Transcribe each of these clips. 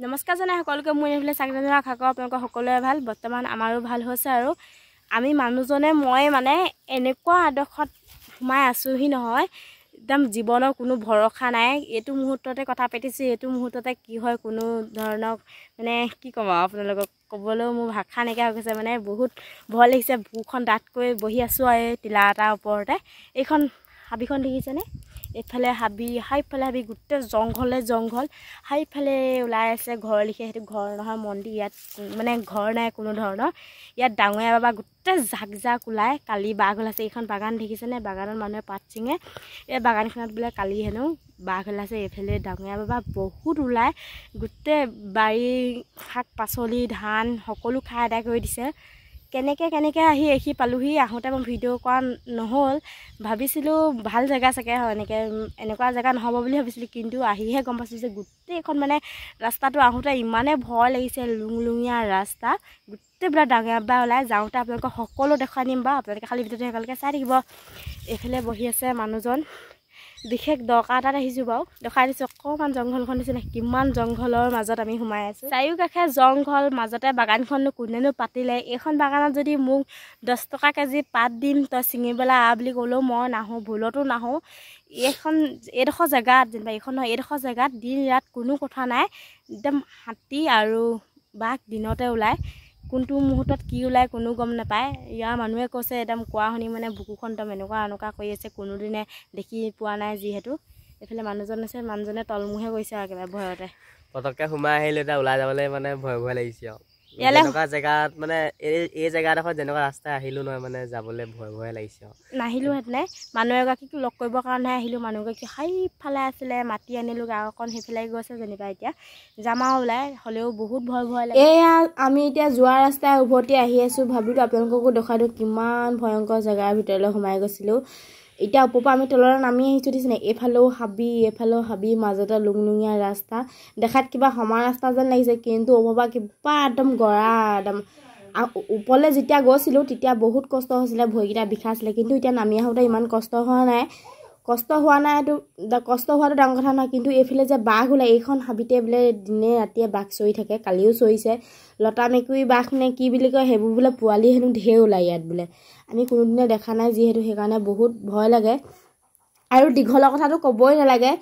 নমস্কাৰ জনাই সকলোকে মই এইফালে স্বাগতম জনাই আশা কৰোঁ আপোনালোকৰ সকলোৰে ভাল বৰ্তমান আমাৰো ভাল হৈছে আৰু আমি মানুহজনে মই মানে এনেকুৱা আদৰ্শত সোমাই আছোহি নহয় একদম জীৱনৰ কোনো ভৰসা নাই এইটো মুহূৰ্ততে কথা পাতিছোঁ এইটো মুহূৰ্ততে কি হয় কোনো ধৰণৰ মানে কি ক'ম আপোনালোকক ক'বলৈও মোৰ ভাষা নাইকিয়া হৈ গৈছে মানে বহুত ভয় লাগিছে বুকুখন ডাঠকৈ বহি আছোঁ আৰু এই টিলা এটাৰ ওপৰতে এইখন হাবিখন দেখিছেনে এইফালে হাবি হাইফালে হাবি গোটেই জংঘল হাইফালে ওলাই আছে ঘৰ লিখে সেইটো ঘৰ নহয় মন্দিৰ ইয়াত মানে ঘৰ নাই কোনো ধৰণৰ ইয়াত ডাঙৰীয়া বাবা গোটেই জাক ওলাই কালি বাঘ ওলাইছে এইখন বাগান দেখিছেনে বাগানত মানুহে পাত ছিঙে এই বাগানখনত বোলে কালি হেনো বাঘ ওলাইছে এইফালে ডাঙৰীয়া বাবা বহুত ওলাই গোটেই বাৰী শাক পাচলি ধান সকলো খাই আদায় কৰি দিছে কেনেকৈ আহি পালোহি আহোঁতে মই ভিডিঅ' কৰা নহ'ল ভাবিছিলোঁ ভাল জেগা চাগে হয় এনেকুৱা জেগা নহ'ব বুলি ভাবিছিলোঁ কিন্তু আহিহে গম পাইছোঁ যে গোটেইখন মানে ৰাস্তাটো আহোঁতে ইমানে ভয় লাগিছে লুংলুঙীয়া ৰাস্তা গোটেইবিলাক ডাঙৰ বা ওলাই যাওঁতে আপোনালোকক সকলো দেখুৱাই নিম বা আপোনালোকে খালী ভিডিঅ'টো একেলগে চাই থাকিব এইফালে বহি আছে মানুহজন বিশেষ দৰকাৰ এটাত আহিছোঁ বাৰু দেখাই দিছোঁ অকণমান জংঘলখন দিছে কিমান জংঘলৰ মাজত আমি সোমাই আছোঁ চাৰিওকাষে জংঘল মাজতে বাগানখননো কোনেনো পাতিলে এইখন বাগানত যদি মোক 10 টকা কেজি পাত দিম তই ছিঙিবলৈ আহ বুলি ক'লেও মই নাহোঁ ভুলতো নাহোঁ এইডোখৰ জেগাত যেনিবা এইখন নহয় এইডোখৰ জেগাত দিন ৰাত কোনো কথা নাই একদম হাতী আৰু বাঘ দিনতে ওলায় কোনটো মুহূৰ্তত কি ওলায় কোনো গম নাপায় ইয়াৰ মানুহে কৈছে একদম কোৱা শুনি মানে বুকুখন একদম এনেকুৱা কৰি আছে কোনোদিনে দেখি পোৱা নাই যিহেতু এইফালে মানুহজন আছে মানুহজনে তলমুহে কৰিছে আৰু একেবাৰে ভয়তে পতককৈ সোমাই আহিলে এতিয়া ওলাই যাবলৈ মানে ভয় লাগিছে আৰু এনেকুৱা জেগাত মানে এই জেগাডোখৰত যেনেকুৱা ৰাস্তা আহিলোঁ নহয় মানে যাবলৈ ভয় লাগিছে আৰু নাহিলোঁ হেতেনে মানুহ এগৰাকীক লগ কৰিবৰ কাৰণে আহিলোঁ মানুহগৰাকী সেইফালে আছিলে মাতি আনিলোঁ গাঁৱখন সেইফালে গৈছে যেনিবা এতিয়া যামা ওলাই হ'লেও বহুত ভয় লাগে এয়া আমি এতিয়া যোৱা ৰাস্তাই উভতি আহি আছোঁ ভাবিলোঁ আপোনালোককো দেখাই দিওঁ কিমান ভয়ংকৰ জেগাৰ ভিতৰলৈ সোমাই গৈছিলোঁ এতিয়া ওপৰৰ পৰা আমি তললৈ নামি আহিছোঁ দিছেনে এইফালেও হাবি মাজতে লুংলুঙীয়া ৰাস্তা দেখাত কিবা সমান ৰাস্তা যেন লাগিছে কিন্তু ওপৰৰ পৰা কিবা একদম গৰা একদম ওপৰলৈ যেতিয়া গৈছিলোঁ তেতিয়া বহুত কষ্ট হৈছিলে ভৰিকেইটা বিষাইছিলে কিন্তু এতিয়া নামি আহোঁতে ইমান কষ্ট হোৱা নাই কষ্ট হোৱাটো ডাঙৰ কথা নহয় কিন্তু এইফালে যে বাঘ ওলাই এইখন হাবিতে বোলে দিনে ৰাতিয়ে বাঘ চৰি থাকে কালিও চৰিছে লতা মেকুৰী বাঘ নে কি বুলি কয় সেইবোৰ বোলে পোৱালি হেনো ঢেৰ ওলাই ইয়াত বোলে আমি কোনোদিনে দেখা নাই যিহেতু সেইকাৰণে বহুত ভয় লাগে আৰু দীঘলৰ কথাটো ক'বই নালাগে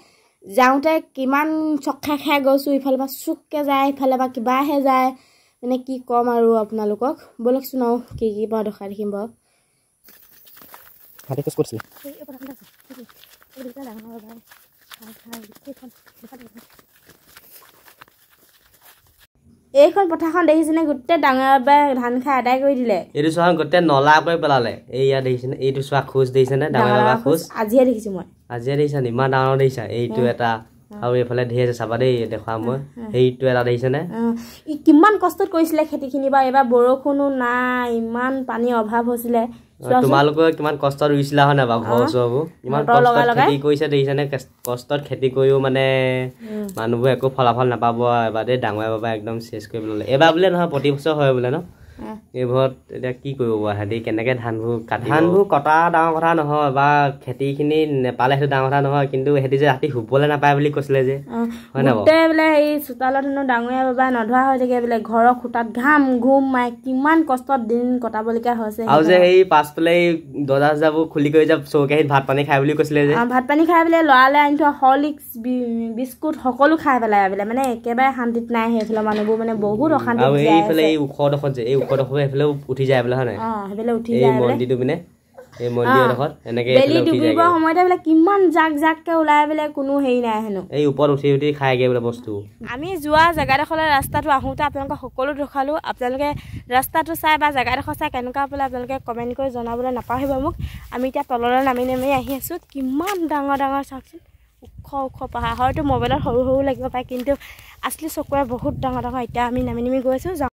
যাওঁতে কিমান চকখাই খাই গৈছোঁ ইফালৰ পৰা চুককৈ যায় ইফালৰ পৰা কিবাহে যায় মানে কি ক'ম আৰু আপোনালোকক ব'লকচোন আৰু কি বাৰু দেখাই দেখিম বাৰু এইখন পথাৰখন দেখিছেনে গোটেই ডাঙৰ ধান খাই আদায় কৰি দিলে এইটো চোৱা গোটেই নলা কৰি পেলালে এই ইয়াত দেখিছেনে এইটো চোৱা খোজ দেখিছেনে ডাঙৰ খোজ আজিহে দেখিছোঁ মই আজিহে দেখিছা ইমান ডাঙৰ দেখিছা এইটো এটা আৰু এইফালে ধেৰ আছে চাবা দেই দেখুৱা মই সেইটো এটা দেখিছেনে কিমান কষ্টত কৰিছিলে খেতিখিনি বা এইবাৰ বৰষুণো নাই ইমান পানীৰ অভাৱ হৈছিলে তোমালোকে কিমান কষ্টত ৰুইছিলা হয় নাই বাৰু ঘৰ চৰবোৰ ইমান কষ্টত খেতি কৰিছে দেখিছেনে কষ্টত খেতি কৰিও মানে মানুহবোৰে একো ফলাফল নাপাব এবাৰ দেই ডাঙৰ বাবা একদম চেচ কৰি পেলালে এইবাৰ বোলে নহয় প্ৰতি বছৰ হয় বোলে ন এইবোৰত এতিয়া কি কৰিব বাৰু সিহঁতি কেনেকৈ ধানবোৰ কটা ডাঙৰ কথা নহয় বা খেতিখিনি নেপালে সেইটো ডাঙৰ কথা নহয় কিন্তু সিহঁতি যে ৰাতি শুবলৈ নাপায় বুলি কৈছিলে যে হয় নাই গোটেই বোলে এই চোতালত হেনো ডাঙৰীয়া বাবা নধৰা হৈ থাকে বোলে ঘৰৰ খুটাত ঘাম ঘুম মাই কিমান কষ্টত দিন কটাবলগীয়া হৈছে আৰু যে সেই পাছফালে দৰ্জা চৰ্জাবোৰ খুলি কৰি যে চৌকেহীত ভাত পানী খাই বুলি কৈছিলে যে ভাত পানী খাই বোলে লৰালে আনি থোৱা হৰলিক্স বিস্কুট সকলো খাই পেলাই বোলে মানে একেবাৰে শান্তিত নাই সেইফালৰ মানুহবোৰ মানে বহুত অশান্তি আৰু এইফালে এই ওখডোখৰত যে এই ওখডোখৰ সেইফালেও উঠি যায় বোলে হয় নাই সেইফালে উঠি যায় মন্দিৰটো পিনে এই মন্দিৰডোখৰত এনেকৈ বেলি ডুবিবৰ সময়তে বোলে কিমান জাককৈ ওলাই বোলে কোনো হেৰি নাই হেনো এই ওপৰত উঠি খাইগে বোলে বস্তু আমি যোৱা জেগাডোখৰলৈ ৰাস্তাটো আহোঁতে আপোনালোকক সকলো দেখালোঁ আপোনালোকে ৰাস্তাটো চাই বা জেগাডোখৰ চাই কেনেকুৱা বোলে আপোনালোকে কমেণ্ট কৰি জনাবলৈ নাপাহৰিব মোক আমি এতিয়া তললৈ নামি আহি আছোঁ কিমান ডাঙৰ চাওকচোন ওখ পাহাৰ হয়তো মোবাইলত সৰু লাগিব পাৰে কিন্তু আচলি চকুৰে বহুত ডাঙৰ এতিয়া আমি নামি গৈ আছোঁ